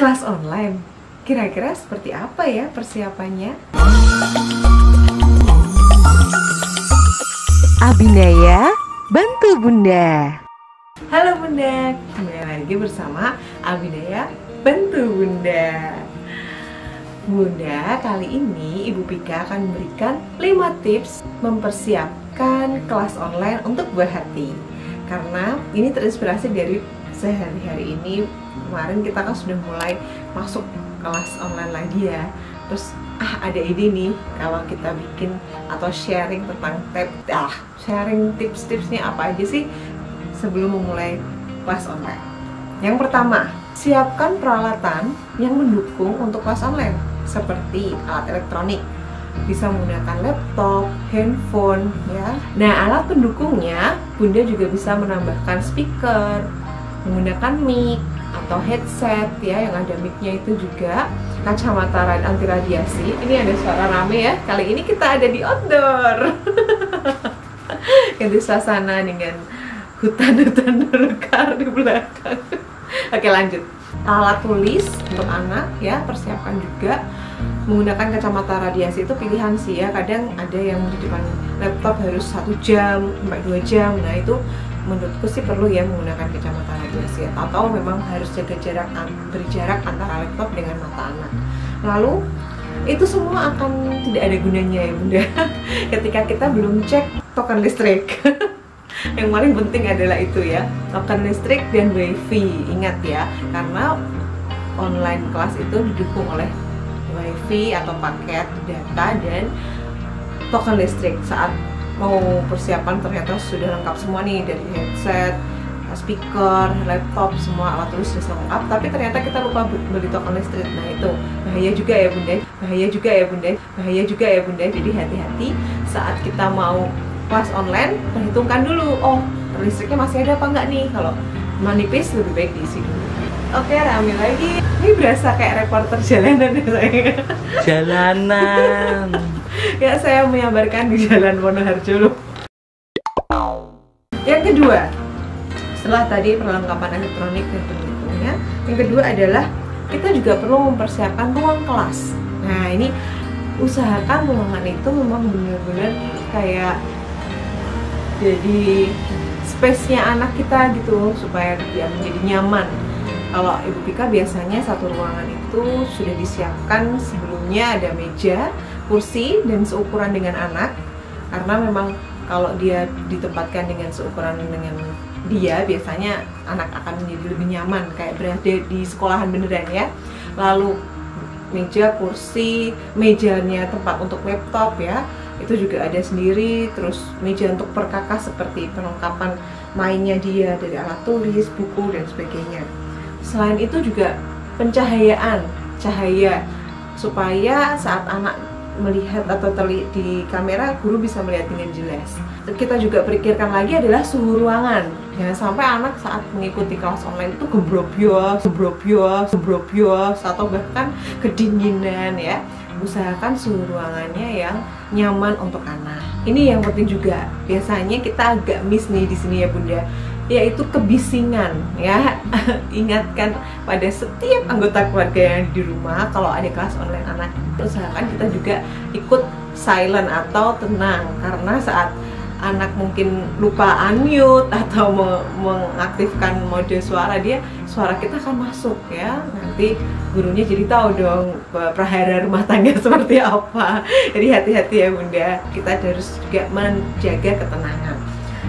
kelas online. Kira-kira seperti apa ya persiapannya? Abinaya, bantu Bunda. Halo Bunda, kembali lagi bersama Abinaya, bantu Bunda. Bunda, kali ini Ibu Pika akan memberikan 5 tips mempersiapkan kelas online untuk buah hati. Karena ini terinspirasi dari sehari-hari ini. Kemarin kita kan sudah mulai masuk kelas online lagi ya. Terus ada ide nih kalau kita bikin atau sharing tentang sharing tips-tipsnya apa aja sih sebelum memulai kelas online. Yang pertama, siapkan peralatan yang mendukung untuk kelas online seperti alat elektronik. Bisa menggunakan laptop, handphone ya. Nah, alat pendukungnya Bunda juga bisa menambahkan speaker, menggunakan mic atau headset ya, yang ada mic-nya itu juga, kacamata anti radiasi. Ini ada suara rame ya. Kali ini kita ada di outdoor. Ganti suasana dengan hutan-hutan berkar di belakang. Oke, lanjut. Alat tulis untuk anak ya, persiapkan juga. Menggunakan kacamata radiasi itu pilihan sih ya. Kadang ada yang di depan laptop harus 1 jam sampai 2 jam. Nah, itu menurutku sih perlu ya menggunakan kacamata radiasi, atau memang harus jaga jarak, beri jarak antara laptop dengan mata anak. Lalu itu semua akan tidak ada gunanya ya Bunda ketika kita belum cek token listrik. Yang paling penting adalah itu ya, token listrik dan wifi. Ingat ya, karena online kelas itu didukung oleh wifi atau paket data dan token listrik. Saat mau persiapan ternyata sudah lengkap semua nih, dari headset, speaker, laptop, semua alat tulis sudah lengkap, tapi ternyata kita lupa beli token listrik. Nah, itu bahaya juga ya Bunda, bahaya juga ya Bunda, bahaya juga ya Bunda. Jadi hati-hati saat kita mau kelas online, perhitungkan dulu, oh listriknya masih ada apa enggak nih. Kalau manipis lebih baik diisi dulu. Oke, rame lagi. Ini berasa kayak reporter jalanan ya saya. Jalanan. Ya, saya menyabarkan di Jalan Wonoharjo loh. Yang kedua, setelah tadi perlengkapan elektronik dan pendukungnya, yang kedua adalah kita juga perlu mempersiapkan ruang kelas. Nah, ini usahakan ruangan itu memang benar-benar kayak jadi space-nya anak kita gitu, supaya dia menjadi nyaman. Kalau Ibu Pika biasanya satu ruangan itu sudah disiapkan sebelumnya, ada meja, kursi, dan seukuran dengan anak. Karena memang kalau dia ditempatkan dengan seukuran dengan dia, biasanya anak akan menjadi lebih nyaman, kayak berada di sekolahan beneran ya. Lalu meja, kursi, mejanya tempat untuk laptop ya, itu juga ada sendiri. Terus meja untuk perkakas seperti perlengkapan mainnya dia, dari alat tulis, buku, dan sebagainya. Selain itu juga pencahayaan, cahaya, supaya saat anak melihat atau terlihat di kamera, guru bisa melihat dengan jelas. Kita juga pikirkan lagi adalah suhu ruangan. Jangan sampai anak saat mengikuti kelas online itu gebrobyos, atau bahkan kedinginan ya. Usahakan suhu ruangannya yang nyaman untuk anak. Ini yang penting juga. Biasanya kita agak miss nih di sini ya Bunda, yaitu kebisingan ya. Ingatkan pada setiap anggota keluarga yang di rumah, kalau ada kelas online anak, usahakan kita juga ikut silent atau tenang, karena saat anak mungkin lupa unmute atau mengaktifkan mode suara, suara kita akan masuk ya. Nanti gurunya jadi tahu dong prahara rumah tangga seperti apa. Jadi hati-hati ya Bunda, kita harus juga menjaga ketenangan.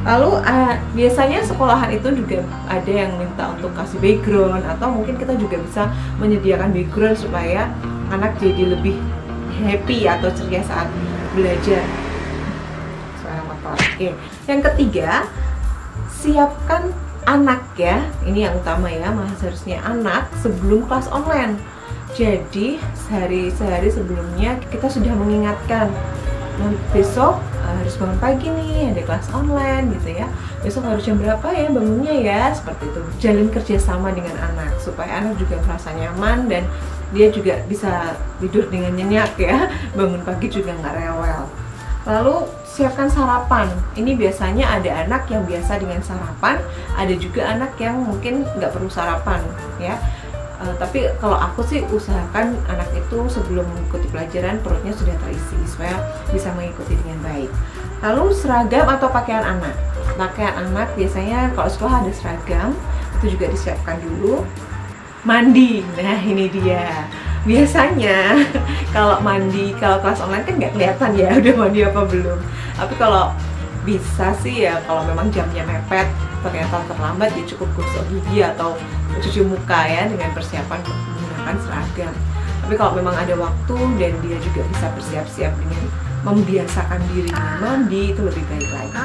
Lalu biasanya sekolahan itu juga ada yang minta untuk kasih background, atau mungkin kita juga bisa menyediakan background supaya anak jadi lebih happy atau ceria saat belajar. Oke. Yang ketiga, siapkan anak ya. Ini yang utama ya, harusnya anak sebelum kelas online. Jadi sehari sebelumnya kita sudah mengingatkan, besok harus bangun pagi nih, ada kelas online gitu ya. Besok harus jam berapa ya bangunnya ya, seperti itu. Jalin kerjasama dengan anak supaya anak juga merasa nyaman dan dia juga bisa tidur dengan nyenyak ya. Bangun pagi juga nggak rewel. Lalu siapkan sarapan. Ini biasanya ada anak yang biasa dengan sarapan, ada juga anak yang mungkin nggak perlu sarapan ya. Tapi kalau aku sih usahakan anak itu sebelum mengikuti pelajaran perutnya sudah terisi supaya bisa mengikuti dengan baik. Lalu seragam atau pakaian anak. Pakaian anak biasanya kalau sekolah ada seragam, itu juga disiapkan dulu. Mandi, nah ini dia. Biasanya kalau mandi, kalau kelas online kan nggak kelihatan ya udah mandi apa belum. Tapi kalau bisa sih ya, kalau memang jamnya mepet, ternyata terlambat, ya cukup gosok gigi atau cuci muka ya dengan persiapan menggunakan seragam. Tapi kalau memang ada waktu dan dia juga bisa bersiap-siap dengan membiasakan diri dengan mandi, itu lebih baik lagi.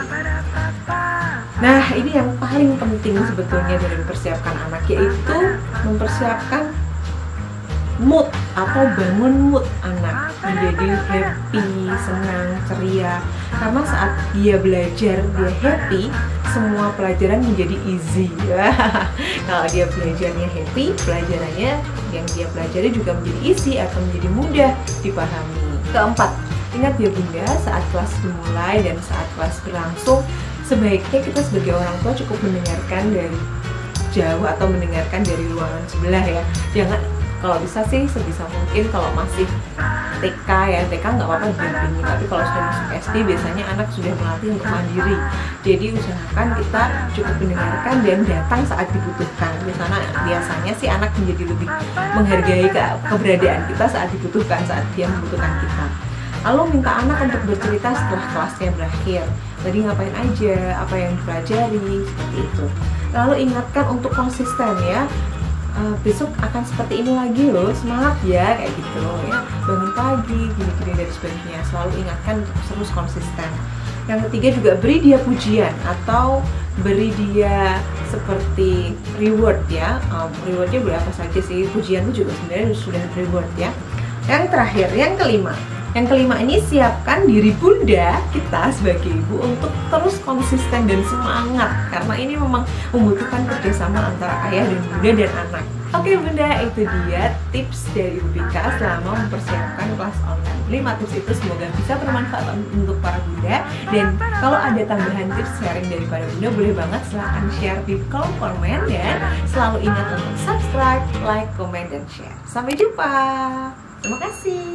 Nah, ini yang paling penting sebetulnya dari mempersiapkan anak, yaitu mempersiapkan mood atau bangun mood anak menjadi happy, senang, ceria. Karena saat dia belajar, dia happy, semua pelajaran menjadi easy. Kalau dia belajarnya happy, pelajarannya yang dia pelajari juga menjadi easy atau menjadi mudah dipahami. Keempat, ingat ya Bunda, saat kelas dimulai dan saat kelas berlangsung, sebaiknya kita sebagai orang tua cukup mendengarkan dari jauh atau mendengarkan dari ruangan sebelah ya. Jangan, kalau bisa sih sebisa mungkin kalau masih TK ya, TK nggak apa-apa didampingi, tapi kalau sudah masuk SD biasanya anak sudah melatih untuk mandiri. Jadi usahakan kita cukup mendengarkan dan datang saat dibutuhkan. Biasanya sih anak menjadi lebih menghargai keberadaan kita saat dibutuhkan, saat dia membutuhkan kita. Lalu minta anak untuk bercerita setelah kelasnya berakhir. Tadi ngapain aja, apa yang dipelajari, seperti itu. Lalu ingatkan untuk konsisten ya. Besok akan seperti ini lagi loh, semangat ya, kayak gitu ya. Bangun pagi, gini-gini dan sebagainya. Selalu ingatkan untuk terus konsisten. Yang ketiga juga beri dia pujian atau beri dia seperti reward ya. Rewardnya boleh apa saja sih, pujian itu juga sebenarnya sudah reward ya. Yang terakhir, yang kelima. Yang kelima ini, siapkan diri Bunda kita sebagai ibu untuk terus konsisten dan semangat, karena ini memang membutuhkan kerjasama antara ayah dan bunda dan anak. Oke Bunda, itu dia tips dari Ibu Bika selama mempersiapkan kelas online. 5 tips itu semoga bisa bermanfaat untuk para bunda, dan kalau ada tambahan tips sharing daripada Bunda, boleh banget silahkan share di kolom komen, dan selalu ingat untuk subscribe, like, komen, dan share. Sampai jumpa. Terima kasih.